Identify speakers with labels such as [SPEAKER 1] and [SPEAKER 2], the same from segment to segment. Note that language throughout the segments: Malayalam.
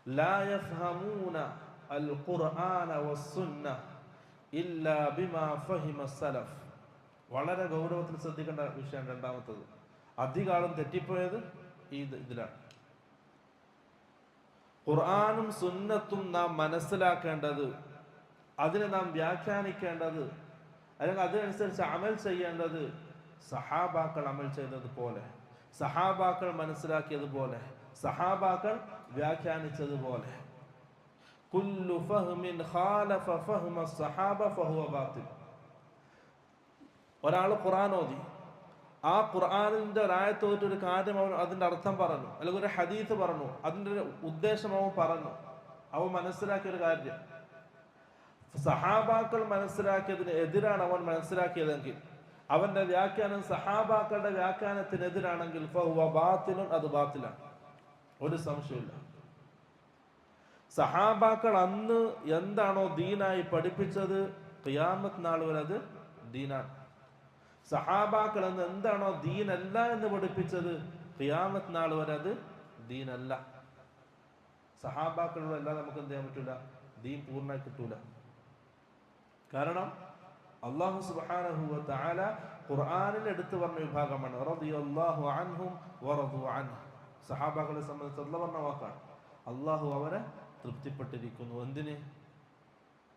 [SPEAKER 1] ലാ യഫ്ഹമൂന അൽ ഖുർആന വസ്സുന്ന ഇല്ലാ ബിമാ ഫഹിമ സലഫ്. വളരെ ഗൗരവത്തിൽ ശ്രദ്ധിക്കേണ്ട വിഷയം രണ്ടാമത്തത്. അധികാലം തെറ്റിപ്പോയത് ഇതിലാണ്. ഖുർആനും സുന്നത്തും നാം മനസ്സിലാക്കേണ്ടത്, അതിനെ നാം വ്യാഖ്യാനിക്കേണ്ടത്, അല്ലെങ്കിൽ അതിനനുസരിച്ച് അമൽ ചെയ്യേണ്ടത് സഹാബാക്കൾ അമൽ ചെയ്തതുപോലെ, സഹാബാക്കൾ മനസ്സിലാക്കിയതുപോലെ, സഹാബാക്കൾ വ്യാഖ്യാനിച്ചതുപോലെ. കുല്ലു ഫഹ്മിൻ ഖാലഫ ഫഹ്മ സഹാബ ഫഹുവ ബാതിൽ. ഒരാൾ ഖുർആൻ ഓതി, ആ ഖുർആനിന്റെ ഒരായത്ത് ഓതിട്ട് ഒരു കാര്യം അവൻ അതിന്റെ അർത്ഥം പറഞ്ഞു, അല്ലെങ്കിൽ ഒരു ഹദീസ് പറഞ്ഞു, അതിന്റെ ഒരു ഉദ്ദേശം അവൻ പറഞ്ഞു, അവൻ മനസ്സിലാക്കിയ ഒരു കാര്യം സഹാബാക്കൾ മനസ്സിലാക്കിയതിന് എതിരാണ് അവൻ മനസ്സിലാക്കിയതെങ്കിൽ, അവന്റെ വ്യാഖ്യാനം സഹാബാക്കളുടെ വ്യാഖ്യാനത്തിനെതിരാണെങ്കിൽ ഫഹുവ ബാത്തിലുൻ, അത് ബാത്തിലാണ്, ഒരു സംശയമില്ല. സഹാബാക്കൾ അന്ന് എന്താണോ ദീനായി പഠിപ്പിച്ചത്, ഖിയാമത്ത് നാൾ വരെ അത് ദീനാണ്. സഹാബാക്കൾ എന്ന് എന്താണോ ദീനല്ല എന്ന് പഠിപ്പിച്ചത്, ഖിയാമത്ത് നാൾ വരെ അത് ദീനല്ല. സഹാബാക്കളുടെ എല്ലാം നമുക്ക് എന്ത് ചെയ്യാൻ പറ്റൂല, ദീൻ പൂർണ്ണമായി കിട്ടൂല. കാരണം അല്ലാഹു സുബ്ഹാനഹു വ തആല ഖുർആനിൽ എടുത്തു പറഞ്ഞ വിഭാഗമാണ് റളിയല്ലാഹു അൻഹും വറദു അൻഹു. സഹാബാക്കളെ സംബന്ധിച്ച് അല്ലാഹു പറഞ്ഞ വാക്കാണ്, അല്ലാഹു അവരെ തൃപ്തിപ്പെട്ടിരിക്കുന്നു. എന്തിന്?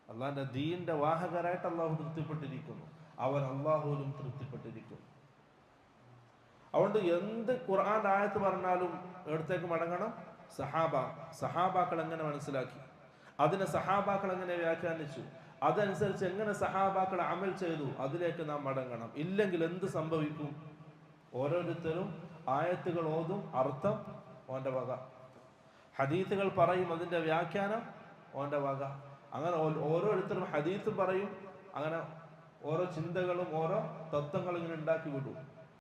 [SPEAKER 1] അള്ളാഹിന്റെ ദീന്റെ വാഹകരായിട്ട് അല്ലാഹു തൃപ്തിപ്പെട്ടിരിക്കുന്നു, അവർ അല്ലാഹുവിലും തൃപ്തിപ്പെട്ടിരിക്കുന്നു. അതുകൊണ്ട് എന്ത് ഖുർആൻ ആയത്ത് പറഞ്ഞാലും എടുത്തേക്ക് മടങ്ങണം. സഹാബാക്കൾ എങ്ങനെ മനസ്സിലാക്കി, അതിനെ സഹാബാക്കൾ എങ്ങനെ വ്യാഖ്യാനിച്ചു, അതനുസരിച്ച് എങ്ങനെ സഹാബാക്കൾ അമൽ ചെയ്തു, അതിലേക്ക് നാം മടങ്ങണം. ഇല്ലെങ്കിൽ എന്ത് സംഭവിക്കും? ഓരോരുത്തരും ആയത്തുകൾ ഓതും, അർത്ഥം ഓന്റെ വക, ഹദീസുകൾ പറയും, അതിന്റെ വ്യാഖ്യാനം ഓന്റെ വക. അങ്ങനെ ഓരോരുത്തരും ഹദീസ് പറയും, അങ്ങനെ ഓരോ ചിന്തകളും ഓരോ തത്വങ്ങളും ഇങ്ങനെ ഉണ്ടാക്കി വിടും.